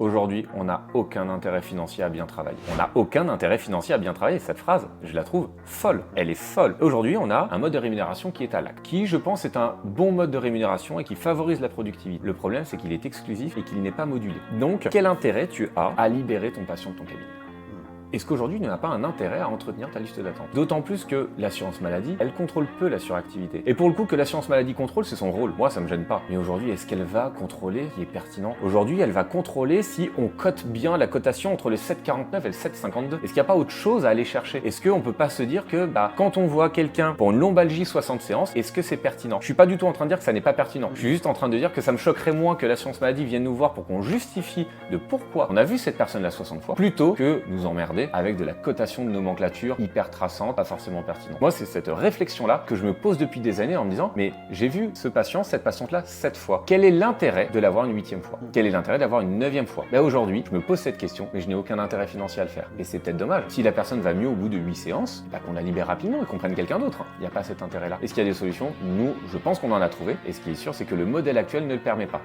Aujourd'hui, on n'a aucun intérêt financier à bien travailler. On n'a aucun intérêt financier à bien travailler. Cette phrase, je la trouve folle. Elle est folle. Aujourd'hui, on a un mode de rémunération qui est à l'acte, qui, je pense, est un bon mode de rémunération et qui favorise la productivité. Le problème, c'est qu'il est exclusif et qu'il n'est pas modulé. Donc, quel intérêt tu as à libérer ton patient de ton cabinet ? Est-ce qu'aujourd'hui, tu n'as pas un intérêt à entretenir ta liste d'attente? D'autant plus que l'assurance maladie, elle contrôle peu la suractivité. Et pour le coup, que l'assurance maladie contrôle, c'est son rôle. Moi, ça me gêne pas. Mais aujourd'hui, est-ce qu'elle va contrôler ce qui est pertinent? Aujourd'hui, elle va contrôler si on cote bien la cotation entre le 7,49 et le 7,52. Est-ce qu'il n'y a pas autre chose à aller chercher? Est-ce qu'on peut pas se dire que, quand on voit quelqu'un pour une lombalgie 60 séances, est-ce que c'est pertinent? Je suis pas du tout en train de dire que ça n'est pas pertinent. Je suis juste en train de dire que ça me choquerait moins que l'assurance maladie vienne nous voir pour qu'on justifie de pourquoi on a vu cette personne-là 60 fois, plutôt que nous emmerder avec de la cotation de nomenclature hyper traçante, pas forcément pertinente. Moi, c'est cette réflexion-là que je me pose depuis des années en me disant, mais j'ai vu ce patient, cette patiente-là 7 fois. Quel est l'intérêt de l'avoir une 8e fois? Quel est l'intérêt d'avoir une 9e fois? Aujourd'hui, je me pose cette question, mais je n'ai aucun intérêt financier à le faire. Et c'est peut-être dommage. Si la personne va mieux au bout de 8 séances, qu'on la libère rapidement et qu'on prenne quelqu'un d'autre. Il n'y a pas cet intérêt-là. Est-ce qu'il y a des solutions? Nous, je pense qu'on en a trouvé. Et ce qui est sûr, c'est que le modèle actuel ne le permet pas.